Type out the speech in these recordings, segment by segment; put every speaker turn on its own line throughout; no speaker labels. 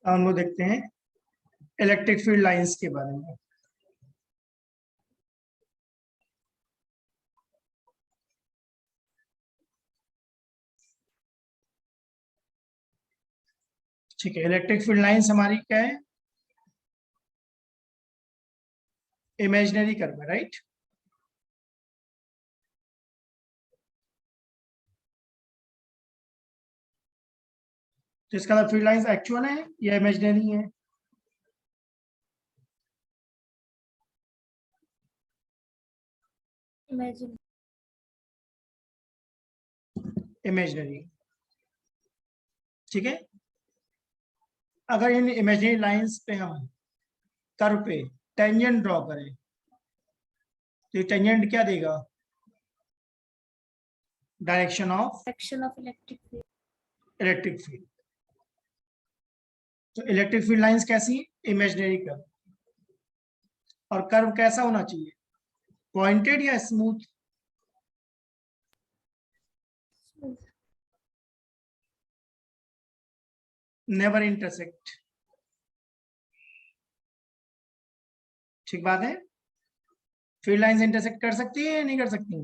हम लोग देखते हैं इलेक्ट्रिक फील्ड लाइंस के बारे में। ठीक है, इलेक्ट्रिक फील्ड लाइंस हमारी क्या है? इमेजिनरी कर्व है, राइट। तो इसका मतलब फील्ड लाइंस एक्चुअल है या इमेजिनरी है? इमेजिनरी। ठीक है, अगर इन इमेजिनरी लाइंस पे हम कर्व पे टेंजेंट ड्रॉ करें तो ये टेंजेंट क्या देगा? Direction of electric field. तो इलेक्ट्रिक फील्ड लाइंस कैसी? Imaginary curve. और कर्व कैसा होना चाहिए? पॉइंटेड या स्मूथ? Never intersect. ठीक बात है। फील्ड लाइंस इंटरसेक्ट कर सकती है या नहीं कर सकती?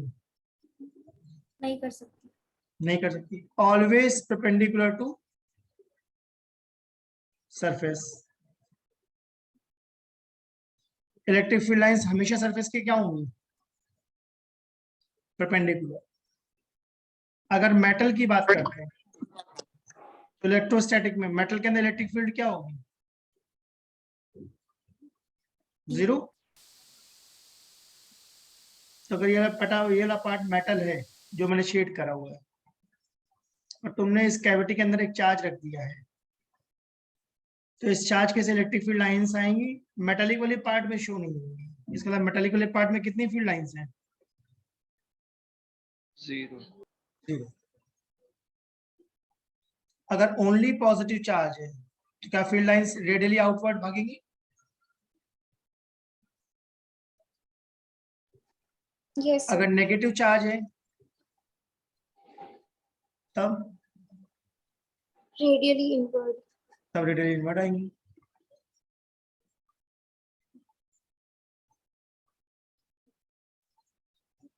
नहीं कर सकती।
नहीं कर सकती। Always perpendicular to surface. Electric field lines हमेशा सरफेस के क्या होंगी? परपेंडिकुलर। अगर मेटल की बात करते हैं तो इलेक्ट्रोस्टैटिक में मेटल के अंदर इलेक्ट्रिक फील्ड क्या होगी? जीरो। तो अगर ये वाला पार्ट मेटल है जो मैंने शेड करा हुआ है और तुमने इस कैविटी के अंदर एक चार्ज रख दिया है, तो इस चार्ज के से इलेक्ट्रिक फील्ड लाइंस आएंगी। मेटालिक वाले पार्ट में शो नहीं होंगी। इसका मतलब मेटालिक वाले पार्ट में कितनी फील्ड लाइंस हैं?
जीरो।
जीरो। अगर ओनली पॉजिटिव चार्ज है तो क्या फील्ड लाइंस रेडियली आउटवर्ड भागेंगी?
yes,
अगर नेगेटिव चार्ज है तब
रेडियली इनवर्ड।
तब रेडियली इनवर्ड आएंगी।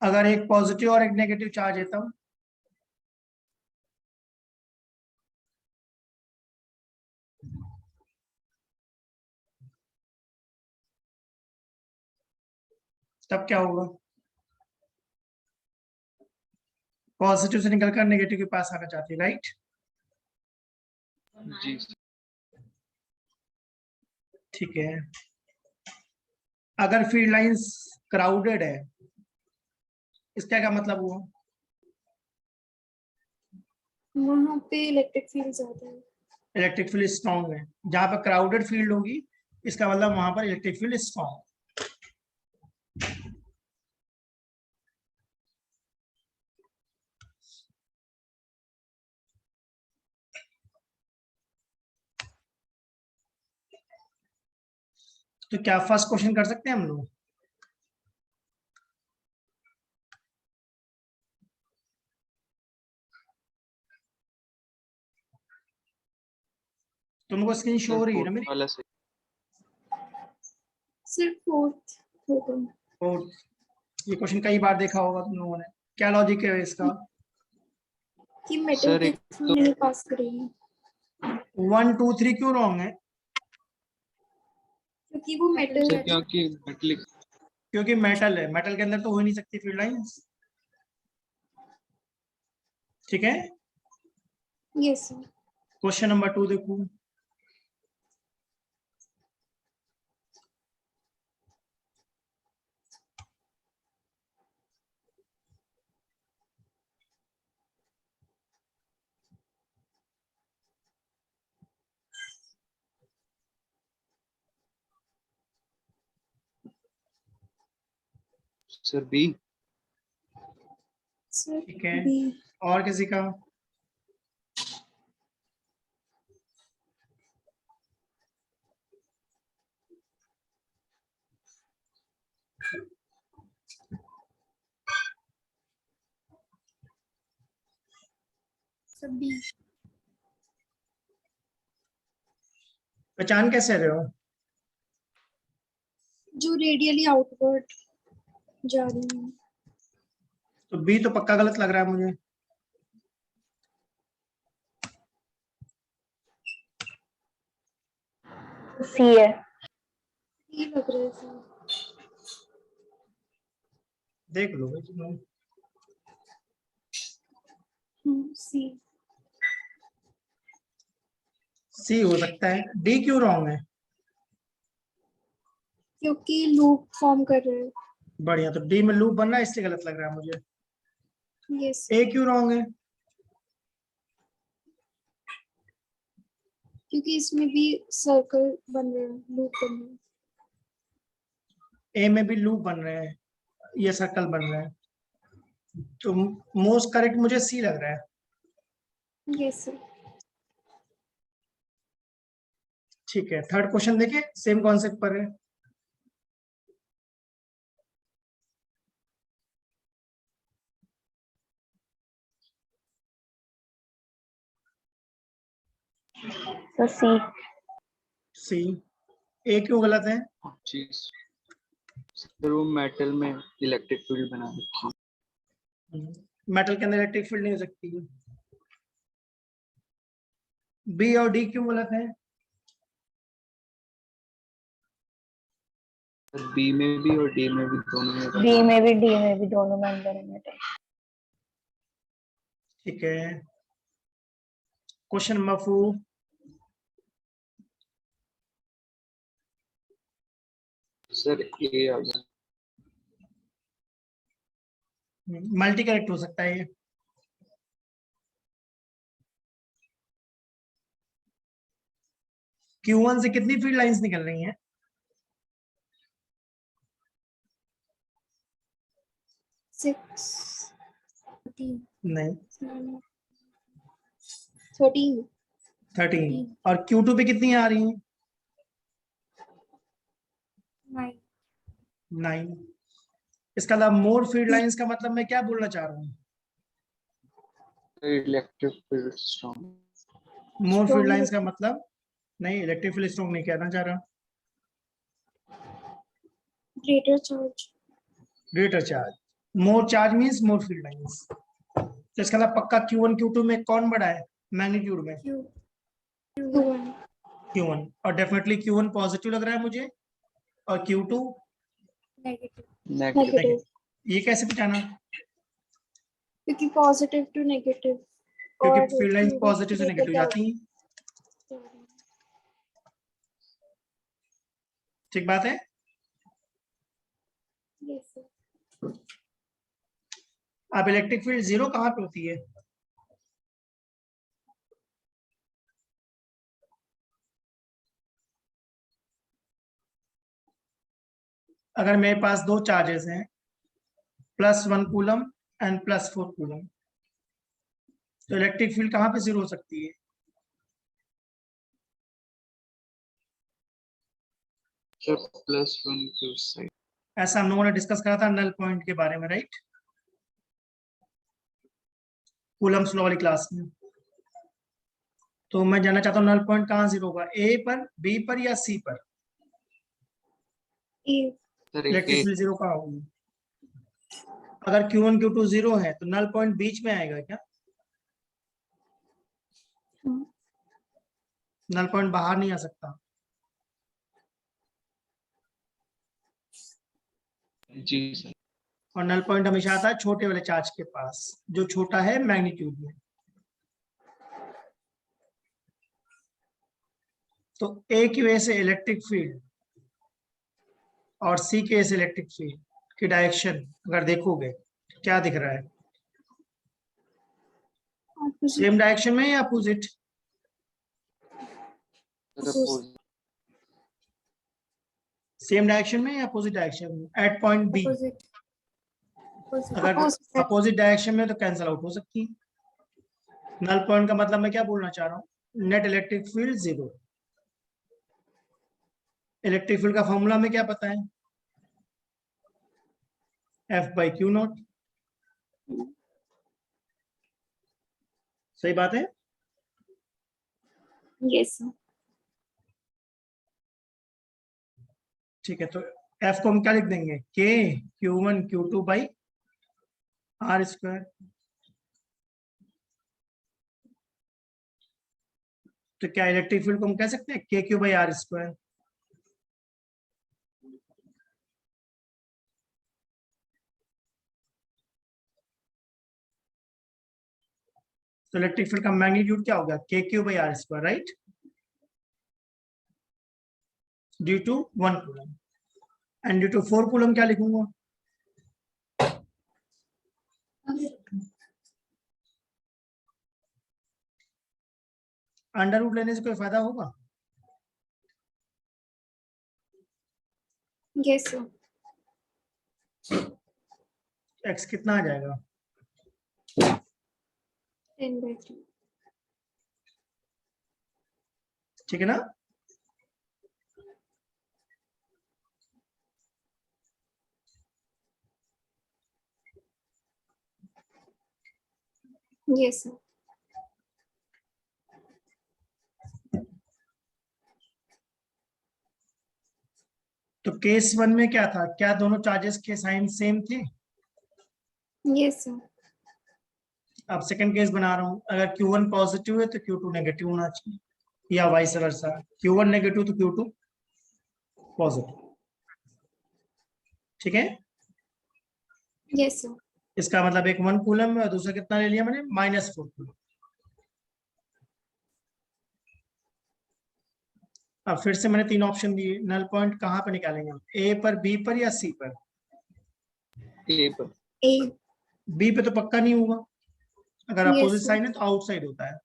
अगर एक पॉजिटिव और एक नेगेटिव चार्ज है तब क्या होगा? पॉजिटिव से निकलकर नेगेटिव के पास आना चाहती है, राइट।
जी।
ठीक है, अगर फील्ड लाइंस क्राउडेड है इसका क्या मतलब हुआ?
वहाँ पे इलेक्ट्रिक फील्ड ज्यादा है।
इलेक्ट्रिक फील्ड स्ट्रॉन्ग है। जहां पर क्राउडेड फील्ड होगी इसका मतलब वहां पर इलेक्ट्रिक फील्ड स्ट्रॉन्ग। तो क्या फर्स्ट क्वेश्चन कर सकते हैं हम लोग? तुमको स्क्रीन शो हो रही है ना मेरी?
वाला से
सिर्फ फोर्थ होगा।
और ये क्वेश्चन कई बार देखा होगा तुम लोगों ने। क्या लॉजिक है इसका?
कि मेटल
सर
के
एक
थ्रू नहीं पास करेगी
1 2 3 क्यों रॉन्ग है?
क्योंकि वो मेटल
सर
है।
क्योंकि मेटलिक
क्योंकि मेटल है, मेटल के अंदर तो हो ही नहीं सकती फील्ड लाइंस। ठीक है,
यस सर।
क्वेश्चन नंबर 2 देखो।
Sir B.
सर
ठीक है,
बी।
और किसी का?
Sir B.
पहचान कैसे रहे हो?
जो रेडियली आउटवर्ड जा रही है।
तो बी तो पक्का गलत लग रहा है मुझे।
सी है।
ये लग रहा है सर।
देख लो भाई तुम लोग।
सी।
सी हो सकता है, डी क्यों रॉन्ग है?
क्योंकि लूप फॉर्म कर रहे हैं।
बढ़िया, तो डी में लूप बनना है इसलिए गलत लग रहा है मुझे।
यस।
ए क्यों रॉन्ग है?
क्योंकि इसमें भी सर्कल बन रहे हैं, लूप बन रहे हैं।
ए में भी लूप बन रहे हैं, ये सर्कल बन रहे हैं, तो मोस्ट करेक्ट मुझे सी लग रहा है।
Yes sir.
ठीक है, थर्ड क्वेश्चन देखे, सेम कॉन्सेप्ट पर है।
तो सी।
सी। ए क्यों गलत है?
जी सर, वो मेटल में इलेक्ट्रिक फील्ड बना रखी है।
मेटल के अंदर इलेक्ट्रिक फील्ड नहीं हो सकती है। बी और डी क्यों गलत है?
बी में भी और डी में भी, दोनों में
बी में भी डी में भी दोनों में अंदर है मेटल।
ठीक है, क्वेश्चन नंबर 4।
सर ए आ गया।
मल्टी करेक्ट हो सकता है ये। Q1 से कितनी फील्ड लाइंस निकल रही हैं?
6
नहीं,
13
13। और Q2 पे कितनी आ रही हैं?
9
9। इसका मतलब मोर फील्ड लाइंस का मतलब मैं क्या बोलना चाह रहा हूँ?
Electric field strong.
More field lines का मतलब, नहीं, इलेक्ट्रिक फील्ड स्ट्रॉन्ग नहीं कहना चाह रहा।
Greater charge.
Greater charge. मोर charge means more field lines. तो इसका मतलब पक्का Q1 Q2 में कौन बड़ा है मैग्नीट्यूड में?
Q1
Q1। और डेफिनेटली Q1 पॉजिटिव लग रहा है मुझे, और Q2
नेगेटिव।
नेगेटिव।
नेगेटिव। ये कैसे पहचाना?
क्योंकि पॉजिटिव टू नेगेटिव
क्योंकि
और
फील्ड लाइंस
Q1
पॉजिटिव से नेगेटिव जाती हैं। ठीक बात है।
Yes sir.
अब इलेक्ट्रिक फील्ड जीरो कहाँ पे होती है? अगर मेरे पास दो चार्जेस हैं, +1 कूलम एंड +4 कूलम, तो इलेक्ट्रिक फील्ड कहाँ पे जीरो हो सकती है?
सर +1 के उस साइड।
ऐसा हम लोगों ने डिस्कस करा था नल पॉइंट के बारे में, राइट? कूलम्स लॉ वाली क्लास में। तो मैं जानना चाहता हूँ नल पॉइंट कहाँ जीरो होगा, ए पर, बी पर, या सी पर?
ए।
सर
इलेक्ट्रिक
ए।
फील्ड जीरो कहाँ होगी? अगर Q1 Q2 जीरो है तो नल पॉइंट बीच में आएगा क्या? नल पॉइंट बाहर नहीं आ सकता।
जी सर।
और नल पॉइंट हमेशा आता है छोटे वाले चार्ज के पास, जो छोटा है मैग्नीट्यूड में। तो ए की वजह से इलेक्ट्रिक फील्ड और सी की वजह से इलेक्ट्रिक फील्ड की डायरेक्शन अगर देखोगे क्या दिख रहा है? सेम डायरेक्शन में या अपोजिट? सेम डायरेक्शन में या अपोजिट डायरेक्शन में एट पॉइंट बी? अगर अपोजिट डायरेक्शन में तो कैंसिल आउट हो सकती है। नल पॉइंट का मतलब मैं क्या बोलना चाह रहा हूँ, net electric field zero. Electric field का फॉर्मूला में क्या पता है? F/Q0। सही बात है।
Yes sir.
ठीक है, तो एफ को हम क्या लिख देंगे, के Q1 Q2 by R square. तो क्या इलेक्ट्रिक फील्ड को हम कह सकते हैं K Q by R square. तो इलेक्ट्रिक फील्ड का मैग्नीट्यूड क्या होगा, K Q by R square, right, due to 1 coulomb. And due to 4 coulomb क्या लिखूंगा, अंडर रूट लेने से कोई फायदा होगा,
Yes, sir.
एक्स कितना आ जाएगा,
10/3.
ठीक है ना।
Yes, sir.
तो केस 1 में क्या था, क्या दोनों चार्जेस के साइन सेम थे।
Yes, sir.
अब सेकंड केस बना रहा हूँ, अगर Q1 पॉजिटिव है तो Q2 नेगेटिव होना चाहिए, या वाइस वर्सा, Q1 नेगेटिव तो Q2 पॉजिटिव। ठीक है,
Yes, sir.
इसका मतलब एक 1 कूलम है और दूसरा कितना ले लिया मैंने, -4 कूलम। अब फिर से मैंने 3 ऑप्शन दिए, नल पॉइंट कहाँ पर निकालेंगे, ए पर, बी पर या सी पर।
ए पर।
A.
बी पे तो पक्का नहीं होगा, अगर
Yes,
अपोजिट
sir.
साइन है तो आउटसाइड होता है,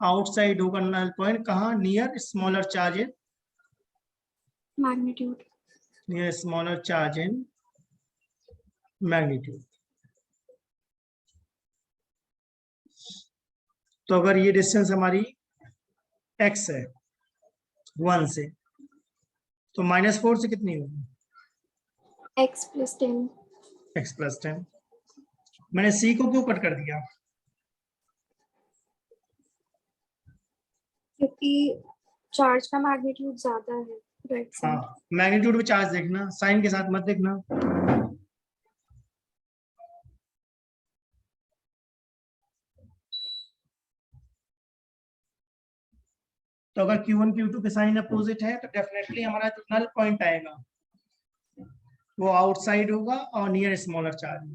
आउटसाइड होगा नल पॉइंट कहाँ, near smaller charge in,
Magnitude.
Near smaller charge in magnitude. तो अगर ये डिस्टेंस हमारी x है 1 से, तो -4 से कितनी होगी,
X plus 10.
x + 10। मैंने c को क्यों कट कर दिया,
क्योंकि चार्ज का मैग्नीट्यूड ज्यादा है राइट
हाँ,
साइड।
मैग्नीट्यूड में चार्ज देखना, साइन के साथ मत देखना। तो अगर Q1 Q2 के साइन अपोजिट है तो डेफिनेटली हमारा जो नल पॉइंट आएगा वो आउटसाइड होगा और नियर स्मॉलर चार्ज।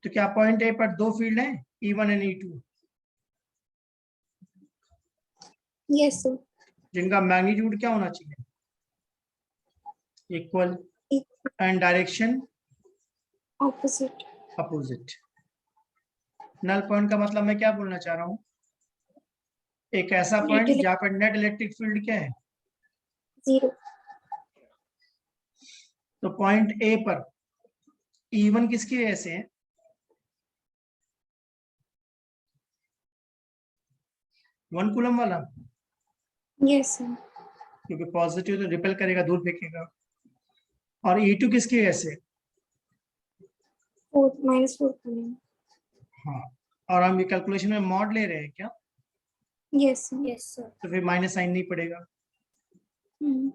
तो क्या पॉइंट ए पर 2 फील्ड हैं, E1 and E2,
yes sir.
जिनका मैग्नीट्यूड क्या होना चाहिए, equal, and direction
opposite.
Opposite. Null point का मतलब मैं क्या बोलना चाह रहा हूँ, एक ऐसा पॉइंट जहाँ पर नेट इलेक्ट्रिक फील्ड क्या है,
0।
तो पॉइंट ए पर E1 किसकी वजह से है, 1 कूलम वाला,
यस सर।
क्योंकि पॉजिटिव तो रिपेल करेगा, दूर फेंकेगा। और E2 किसकी वजह से,
4 -4 कूलम।
हाँ, और हम ये कैलकुलेशन में मॉड ले रहे हैं क्या,
यस सर। Yes sir.
तो फिर माइनस साइन नहीं पड़ेगा।
हम्म।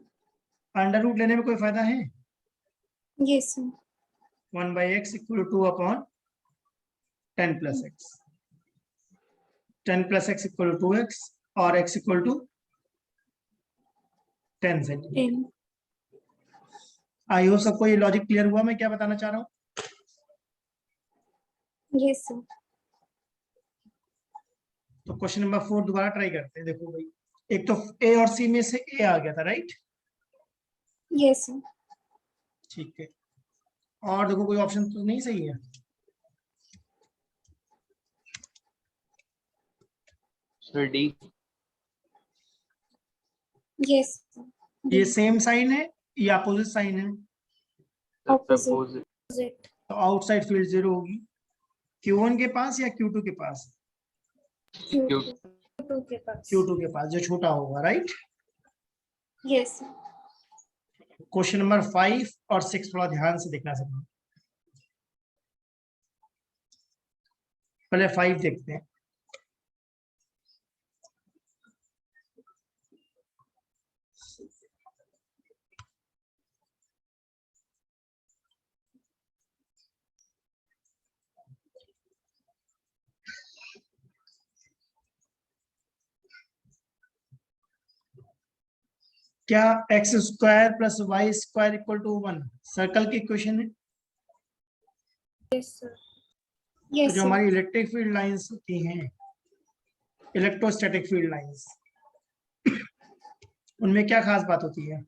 अंडर रूट लेने में कोई फायदा है,
yes sir.
1/x = 2/10 + x, 10 + x = 2x और x = 10 सेंटीमीटर।
10।
आई होप सबको ये लॉजिक क्लियर हुआ मैं क्या बताना चाह रहा हूँ।
Yes sir.
तो क्वेश्चन नंबर 4 दोबारा ट्राई करते हैं। देखो भाई, एक तो ए और सी में से ए आ गया था, राइट,
यस सर।
ठीक है, और देखो कोई ऑप्शन तो नहीं सही है,
सर डी।
Yes sir.
ये सेम साइन है या अपोजिट साइन है,
ऑपोजिट।
अपोजिट।
तो आउटसाइड फील्ड 0 होगी, Q1 के पास या Q2 के पास,
Q2 के पास।
Q2 के पास, जो छोटा होगा, right.
Yes sir.
Question number 5 और 6 थोड़ा ध्यान से देखना सकते, पहले 5 देखते हैं। क्या X square plus Y square equal to 1 circle की इक्वेशन है?
Yes sir.
तो
यस
जो
सर।
हमारी इलेक्ट्रिक फील्ड लाइंस होती हैं, इलेक्ट्रोस्टैटिक फील्ड लाइंस, उनमें क्या खास बात होती है?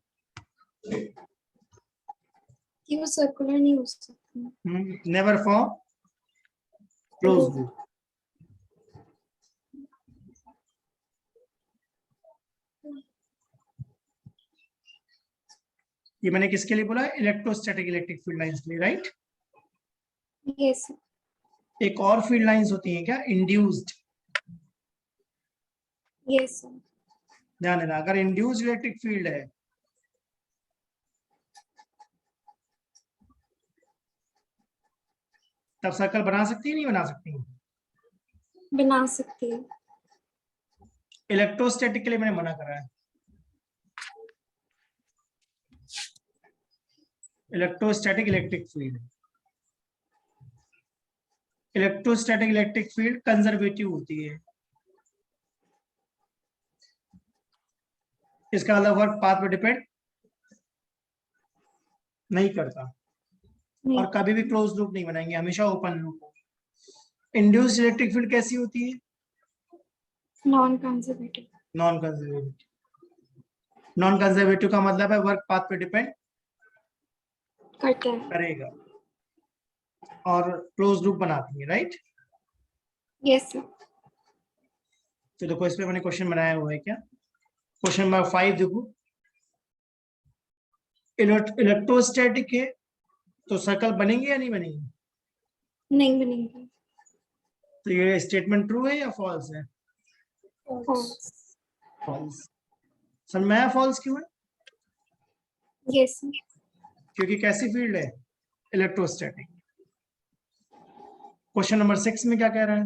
कि वो सर्कुलर नहीं हो सकती।
Never form close loop. ये मैंने किसके लिए बोला? इलेक्ट्रोस्टैटिक इलेक्ट्रिक फील्ड लाइंस के लिए, राइट?
Yes sir.
एक और फील्ड लाइंस होती हैं क्या, इंड्यूस्ड।
Yes sir.
ध्यान देना, अगर इंड्यूस्ड इलेक्ट्रिक फील्ड है तब सर्कल बना सकती है नहीं बना सकती?
बना सकते हैं।
इलेक्ट्रोस्टैटिक के लिए मैंने मना करा है। Electrostatic electric field, electrostatic electric field conservative होती है। इसका मतलब वर्क पाथ पे डिपेंड नहीं करता
नहीं।
और कभी भी क्लोज लूप नहीं बनाएंगे, हमेशा open loop. Induced electric field कैसी होती है?
Non conservative.
Non conservative. Non conservative का मतलब है वर्क पाथ पे डिपेंड
करता है।
करेगा और क्लोज लूप बनाती है, राइट?
Yes sir.
तो देखो इस पे मैंने क्वेश्चन बनाया हुआ है क्या, क्वेश्चन नंबर 5 देखो। इलेक्ट्रोस्टैटिक है तो सर्कल बनेंगे या नहीं बनेंगे?
नहीं बनेगी।
तो ये स्टेटमेंट ट्रू है या फॉल्स है?
फॉल्स।
फॉल्स। समझ में आया फॉल्स क्यों है?
Yes sir.
क्योंकि कैसी फील्ड है? इलेक्ट्रोस्टैटिक। क्वेश्चन नंबर 6 में क्या कह रहा है?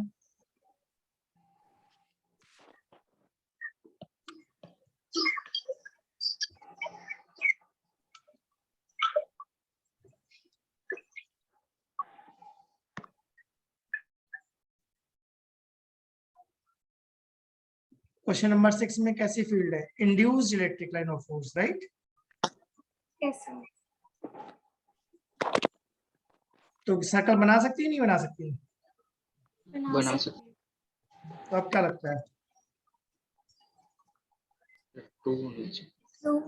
क्वेश्चन नंबर 6 में कैसी फील्ड है? Induced electric line of force, right?
Yes sir.
तो सर्कल बना सकती है नहीं बना सकती?
बना सकते
तो अब क्या लगता है?
टू होनी चाहिए।
तो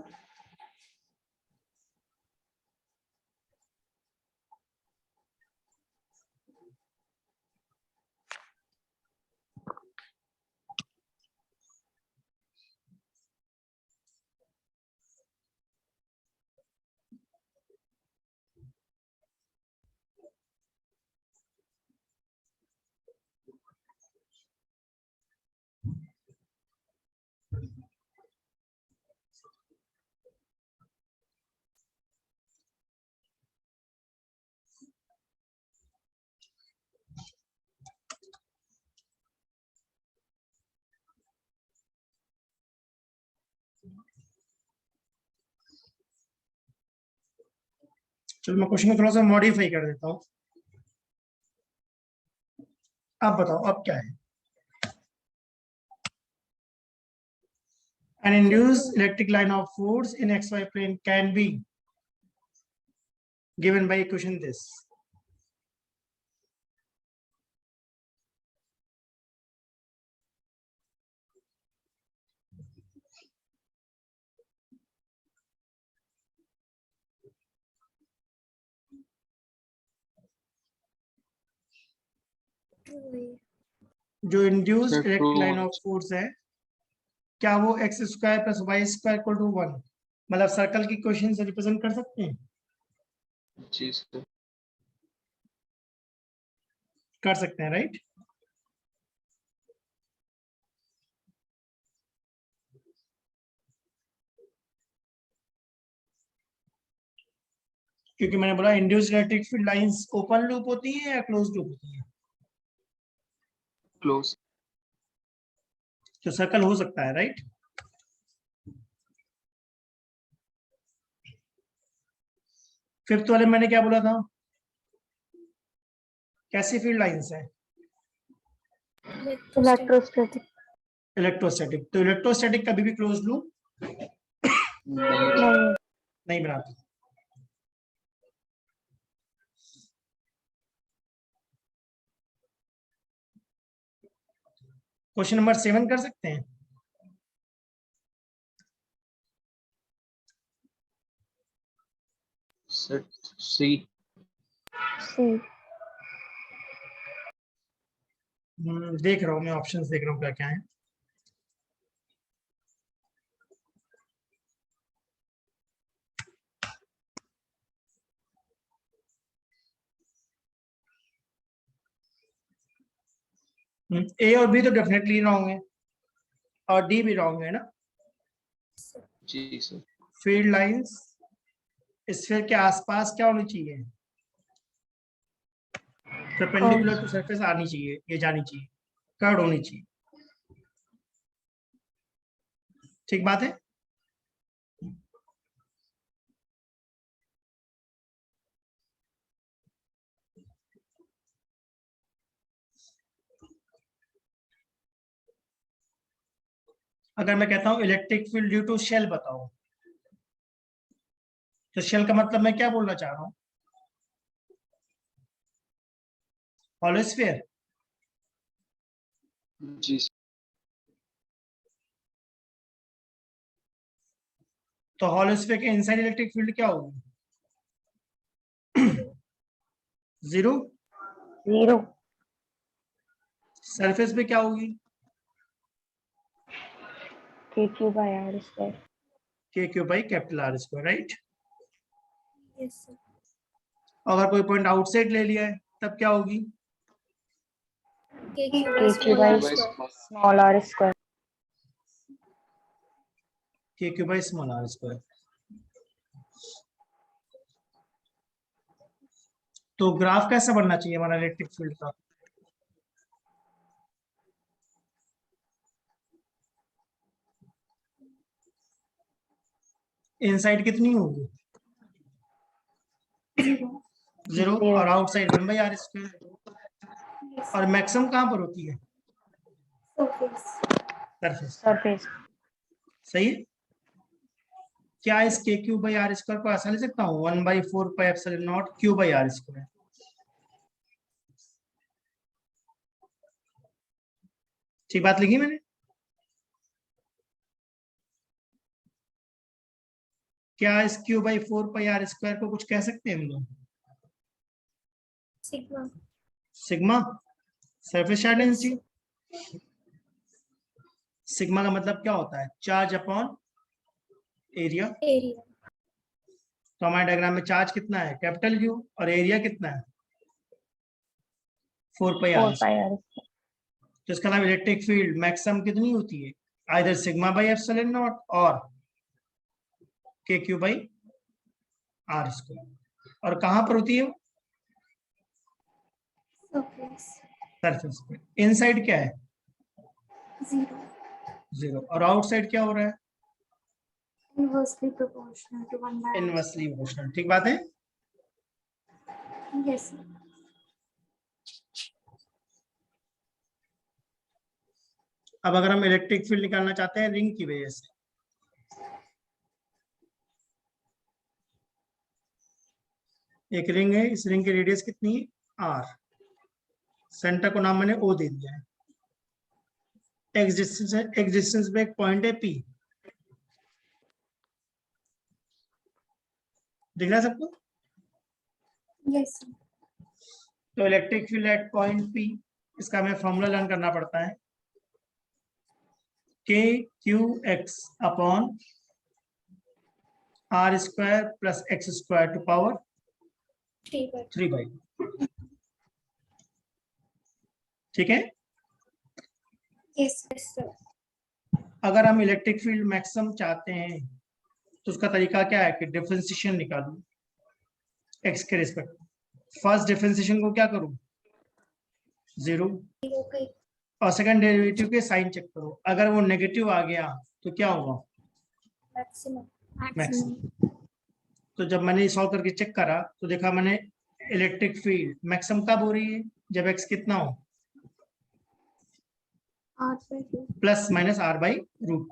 चलो मैं क्वेश्चन को थोड़ा सा मॉडिफाई कर देता हूँ। आप बताओ अब क्या है? An induced electric line of force in xy plane can be given by equation this. जो induced
sir
electric line
to
of force है, क्या वो X square plus Y square equal to 1 मतलब सर्कल की इक्वेशन से represent कर सकते हैं?
जी सर।
कर सकते हैं, राइट? क्योंकि मैंने बोला induced electric field lines open loop होती है या क्लोज लूप होती है?
क्लोज।
तो सर्कल हो सकता है, राइट? फिफ्थ वाले मैंने क्या बोला था? कैसी फील्ड लाइंस है?
इलेक्ट्रोस्टैटिक।
इलेक्ट्रोस्टैटिक। तो इलेक्ट्रोस्टैटिक कभी भी क्लोज लूप
नहीं
नहीं
नहीं बनाती। क्वेश्चन नंबर 7 कर सकते हैं।
सर सी।
सी
देख रहा हूँ मैं, ऑप्शंस देख रहा हूँ क्या क्या है। ए और बी तो डेफिनेटली रॉन्ग है, और डी भी रॉन्ग है ना।
जी सर।
फील्ड लाइंस स्फीयर के आसपास क्या होनी चाहिए, परपेंडिकुलर टू सरफेस आनी चाहिए, ये जानी चाहिए, कर्व होनी चाहिए। ठीक बात है। अगर मैं कहता हूं electric field due to shell बताओ, तो शेल का मतलब मैं क्या बोलना चाह रहा हूं, हॉलो स्फीयर।
जी सर।
तो हॉलो स्फीयर के इनसाइड इलेक्ट्रिक फील्ड क्या होगी, जीरो।
जीरो
सरफेस पे क्या होगी,
के Q by are square
K Q by capital R square, right.
Yes, sir.
अगर कोई पॉइंट आउटसाइड ले लिया है तब क्या होगी,
KQ by
K Q
small
by
r
by
square.
Small R square
K Q by small R square. तो graph कैसा बनना चाहिए हमारा इलेक्ट्रिक फील्ड का, इनसाइड कितनी होगी,
Zero.
जीरो,
जीरो
और आउटसाइड 1/r स्क्वायर।
Yes.
और मैक्सिमम कहां पर होती है,
Surface.
सरफेस।
सरफेस
सही है। क्या इस के क्यू बाई आर स्क्वायर को ऐसा लिख सकता हूँ 1/4 pi epsilon naught Q by R square. ठीक बात लिखी मैंने। क्या इस Q by 4 pi R square को कुछ कह सकते हैं हम लोग,
Sigma.
Sigma, surface charge
Yes,
density.
sir.
Sigma का मतलब क्या होता है, चार्ज अपॉन एरिया।
Area.
तो हमारे डायग्राम में चार्ज कितना है, कैपिटल क्यू, और एरिया कितना है, 4 पाई आर।
4 पाई आर
तो इसका नाम इलेक्ट्रिक फील्ड मैक्सिमम कितनी होती है, either sigma by epsilon not और के क्यू बाई आर स्क्वायर। और कहां पर होती है वो,
Surface.
सरफेस पे। इनसाइड क्या है,
Zero.
जीरो, और आउटसाइड क्या हो रहा है,
Inversely proportional to 1 by r
inversely proportional. ठीक बात है।
square. Yes, sir.
अब अगर हम इलेक्ट्रिक फील्ड निकालना चाहते हैं रिंग की वजह से, एक रिंग है, इस रिंग की रेडियस कितनी है, आर। सेंटर को नाम मैंने ओ दे दिया है। एक्स डिस्टेंस है, एक्स डिस्टेंस पे एक पॉइंट है पी, दिख रहा है सबको।
Yes, sir.
तो electric field at point P, इसका हमें फॉर्मूला लर्न करना पड़ता है, K Q X upon R square plus X square to power
3 by
3/। ठीक है।
Yes, yes, sir.
अगर हम इलेक्ट्रिक फील्ड मैक्सिमम चाहते हैं तो उसका तरीका क्या है कि डिफरेंशिएशन निकालूं एक्स के रिस्पेक्ट। फर्स्ट डिफरेंशिएशन को क्या करूं, जीरो,
Okay.
और सेकंड डेरिवेटिव के साइन चेक करो, अगर वो नेगेटिव आ गया तो क्या होगा,
Maximum.
मैक्सिमम। तो जब मैंने सॉल्व करके चेक करा तो देखा मैंने इलेक्ट्रिक फील्ड मैक्सिमम कब हो रही है, जब एक्स कितना हो,
R by 2.
Plus minus R by root.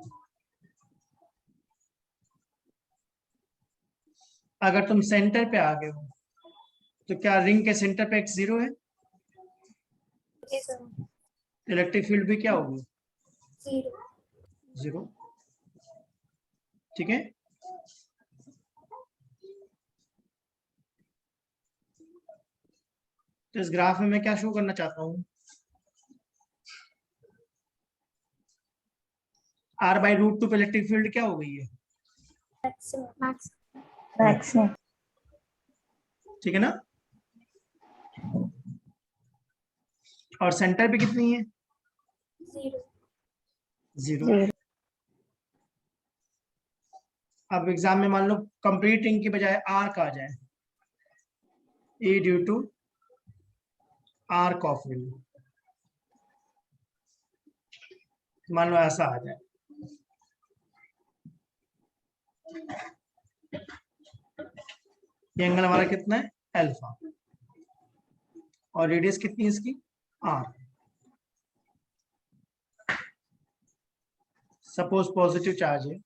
अगर तुम सेंटर पे आ गए हो तो क्या रिंग के सेंटर पे एक जीरो है?
yes sir,
इलेक्ट्रिक फील्ड भी क्या होगी?
0,
जीरो। ठीक है, तो इस ग्राफ में मैं क्या शो करना चाहता हूँ, r बाई रूट टू पे इलेक्ट्रिक फील्ड क्या हो गई है?
max,
मैक्स में
ठीक है ना, और सेंटर पे कितनी है?
0,
जीरो।
0
अब एग्जाम में मान लो कंप्लीट रिंग की बजाय आर का आ जाए, a due to arc of ring, मान लो ऐसा आ जाए, ये एंगल हमारा कितना है? अल्फा, और रेडियस कितनी है इसकी? आर। सपोज पॉजिटिव चार्ज है,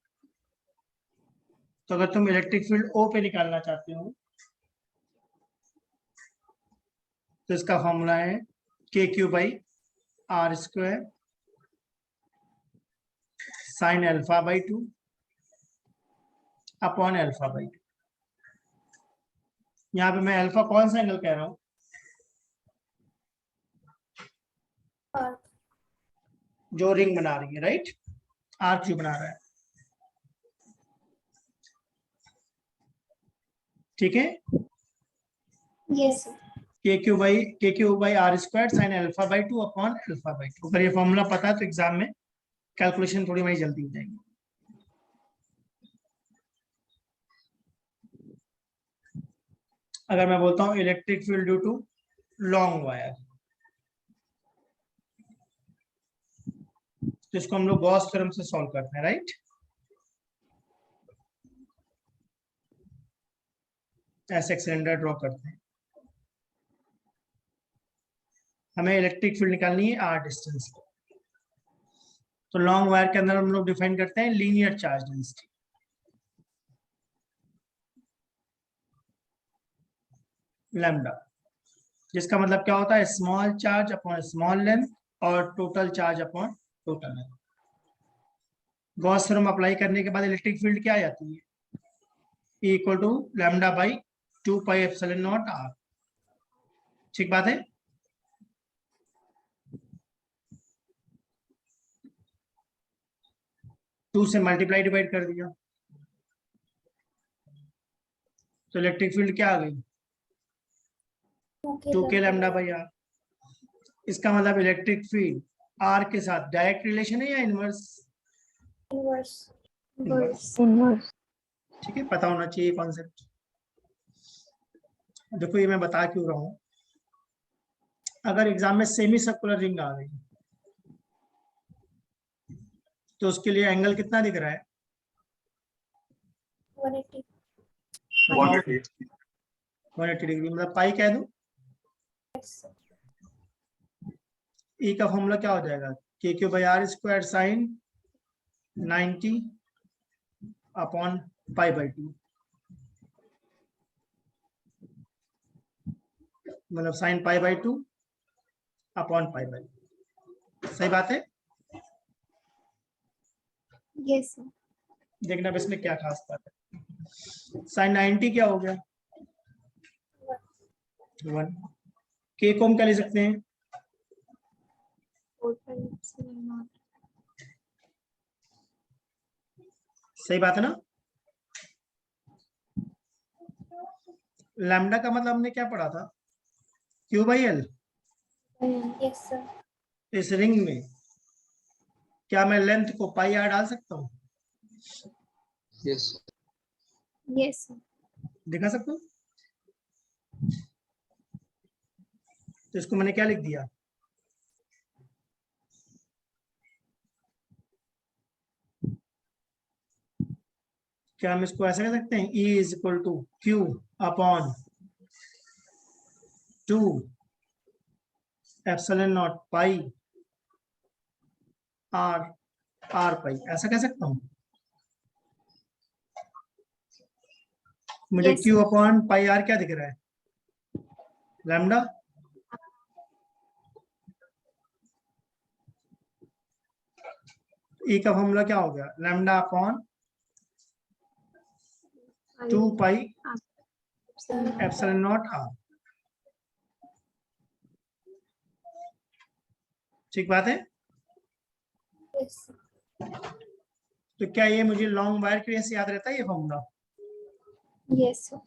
तो अगर तुम इलेक्ट्रिक फील्ड ओ पे निकालना चाहते हो तो इसका फॉर्मूला है K Q by R square sine alpha by 2 upon alpha by 2। यहाँ पे मैं अल्फा कौन सा एंगल कह रहा हूँ?
arc,
जो रिंग बना रही है, राइट, आर क्यू बना रहा है। ठीक है,
yes sir,
K Q by R square sine alpha by 2 upon alpha by 2। अगर ये फॉर्मूला पता है तो एग्जाम में कैलकुलेशन थोड़ी हमारी जल्दी हो जाएगी। अगर मैं बोलता हूँ electric field due to long wire, तो इसको हम लोग गॉस थ्योरम से सॉल्व करते हैं, राइट। ऐसे एक सिलेंडर ड्रॉ करते हैं, हमें इलेक्ट्रिक फील्ड निकालनी है आर डिस्टेंस को। तो लॉन्ग वायर के अंदर हम लोग डिफाइन करते हैं लीनियर चार्ज डेंसिटी। लैम्डा, जिसका मतलब क्या होता है? Small charge upon small length और total charge upon total length. Gauss theorem apply करने के बाद इलेक्ट्रिक फील्ड क्या आ जाती है? E equal to lambda by 2 pi epsilon naught R. ठीक बात है। टू से मल्टीप्लाई डिवाइड कर दिया तो इलेक्ट्रिक फील्ड क्या आ गई? 2 के लैम्डा बाई आर। इसका मतलब इलेक्ट्रिक फील्ड आर के साथ डायरेक्ट रिलेशन है या इनवर्स?
inverse,
इनवर्स
ठीक है, पता होना चाहिए कॉन्सेप्ट। देखो ये मैं बता क्यों रहा हूं, अगर एग्जाम में सेमी सर्कुलर रिंग आ गई तो उसके लिए एंगल कितना दिख रहा है?
180,
बताओ। 180 डिग्री, मतलब पाई कह दूं।
yes sir,
ई का फॉर्मूला क्या हो जाएगा? K Q by R square sine 90 upon pi by 2, मतलब sine pi by 2 upon pi by 2। सही बात है।
yes sir,
देखना अब इसमें क्या खास बात है। साइन 90 क्या हो गया? 1। के को हम क्या ले सकते हैं?
4 pi epsilon naught,
सही बात है ना। लैम्डा का मतलब हमने क्या पढ़ा था? Q by L.
yes sir,
इस रिंग में क्या मैं लेंथ को पाई आर डाल सकता हूँ?
यस
yes sir,
दिखा सकता हूँ। तो इसको मैंने क्या लिख दिया? क्या हम इसको ऐसा कह सकते हैं? E is equal to Q upon 2 epsilon naught pi R R pi, ऐसा कह सकता हूँ। मुझे
Yes,
Q upon pi R क्या दिख रहा है? लैम्डा। E का फॉर्मूला क्या हो गया? Lambda upon 2 pi epsilon naught R. ठीक बात है।
yes,
तो क्या ये मुझे लॉन्ग वायर के लिए से याद रहता है ये फॉर्मूला?
yes, sir.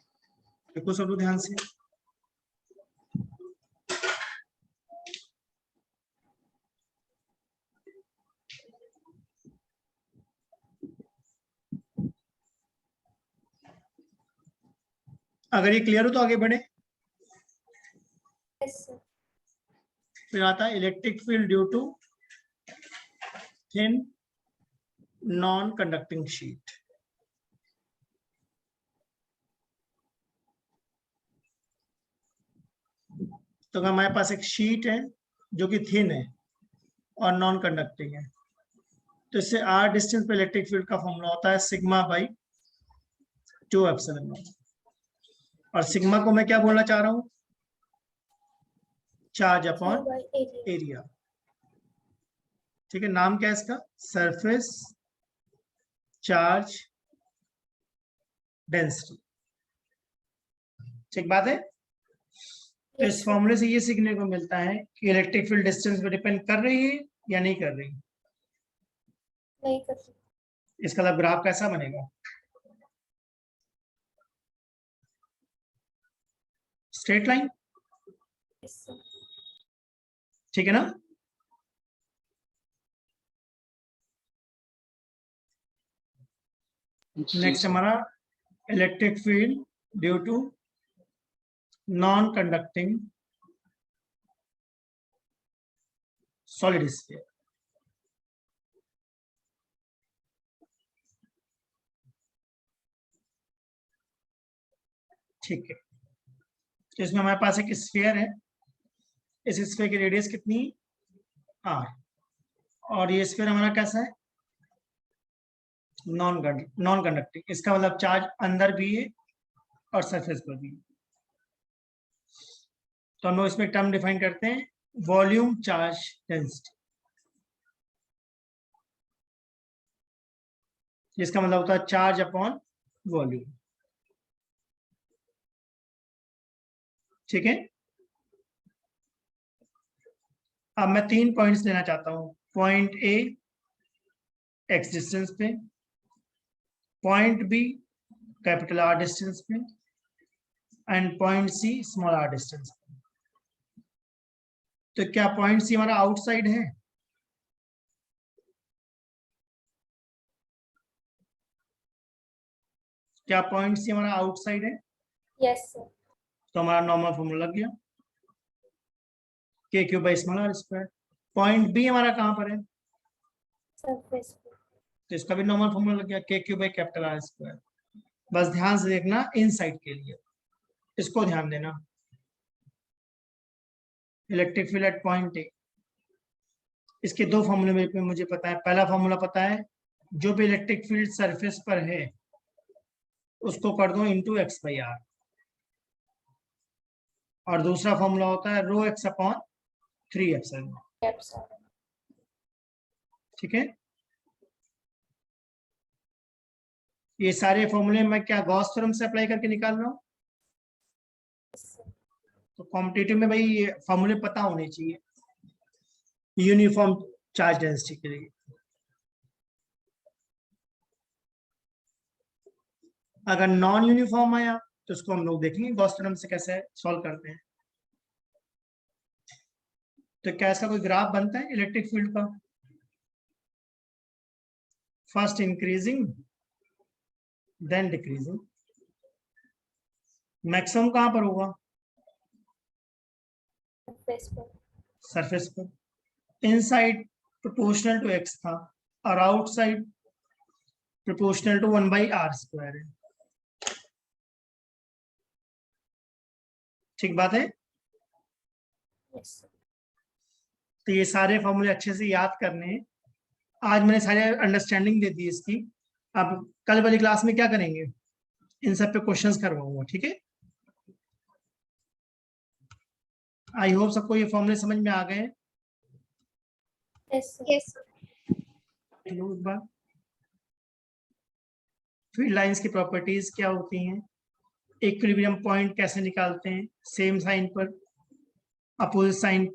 देखो सब लोग ध्यान से। अगर ये क्लियर हो तो आगे बढ़े।
Yes, sir.
फिर आता है electric field due to thin non conducting sheet. तो अगर हमारे पास एक शीट है जो कि थिन है और नॉन कंडक्टिंग है, तो इससे आर डिस्टेंस पे इलेक्ट्रिक फील्ड का फॉर्मूला होता है सिग्मा बाई 2 एप्सिलॉन नॉट। और सिग्मा को मैं क्या बोलना चाह रहा हूँ? Charge
Q
upon
by area.
Area. ठीक है, नाम क्या है इसका? Surface charge density. ठीक बात है। तो
Yes,
इस
sir.
फॉर्मूले से ये सीखने को मिलता है कि इलेक्ट्रिक फील्ड डिस्टेंस पे डिपेंड कर रही है या नहीं कर रही।
नहीं कर सकते.
इसका मतलब ग्राफ कैसा बनेगा? Straight line.
Yes, sir.
ठीक है ना?
जी
नेक्स्ट
सर।
हमारा electric field due to non conducting solid sphere. ठीक है, तो इसमें हमारे पास एक स्फीयर है। इस स्फीयर की रेडियस कितनी? आर। और ये स्फीयर हमारा कैसा है? Non conducting. इसका मतलब चार्ज अंदर भी है और सरफेस पर भी है। तो हम लोग इसमें टर्म डिफाइन करते हैं, वॉल्यूम चार्ज डेंसिटी। जिसका मतलब होता है चार्ज अपॉन वॉल्यूम। ठीक है, अब मैं 3 पॉइंट्स लेना चाहता हूं। पॉइंट ए एक्स डिस्टेंस पे, point B capital R distance पे, and point C small R distance पे। तो क्या पॉइंट सी हमारा आउटसाइड है? क्या पॉइंट सी हमारा आउटसाइड है?
Yes, sir.
तो हमारा नॉर्मल फॉर्मूला लग गया, K Q by small R square. Point B हमारा कहां पर है?
Surface.
तो इसका भी नॉर्मल फॉर्मूला लग गया, K Q by capital R square. बस ध्यान से देखना इन साइड के लिए, इसको ध्यान देना। Electric field at point A, इसके दो फॉर्मूले मेरे पे मुझे पता है। पहला फॉर्मूला पता है, जो भी इलेक्ट्रिक फील्ड सरफेस पर है उसको कर दो इंटू एक्स बाई आर। और दूसरा फॉर्मूला होता है rho X upon 3 epsilon.
Yep, sir.
ठीक है, ये सारे फॉर्मूले मैं क्या गॉस थ्योरम से अप्लाई करके निकाल रहा हूँ?
Yes, sir.
तो कॉम्पिटिटिव में भाई ये फॉर्मूले पता होने चाहिए यूनिफॉर्म चार्ज डेंसिटी के लिए। अगर नॉन यूनिफॉर्म आया तो उसको हम लोग देखेंगे गॉस थ्योरम से कैसे सॉल्व करते हैं। तो क्या इसका कोई ग्राफ बनता है इलेक्ट्रिक फील्ड का? First increasing then decreasing. Maximum कहां पर होगा?
Surface पर.
सरफेस पर। इनसाइड प्रोपोर्शनल टू एक्स था और outside proportional to 1 by R square है। ठीक बात है।
Yes, sir.
तो ये सारे फॉर्मूले अच्छे से याद करने हैं। आज मैंने सारे अंडरस्टैंडिंग दे दी इसकी। अब कल वाली क्लास में क्या करेंगे? इन सब पे क्वेश्चंस करवाऊंगा, ठीक है। आई होप सबको ये फॉर्मूले समझ में आ गए।
Yes, sir.
लो एक बार, फील्ड लाइंस की प्रॉपर्टीज क्या होती हैं, इक्विलिब्रियम पॉइंट कैसे निकालते हैं, सेम साइन पर, अपोजिट साइन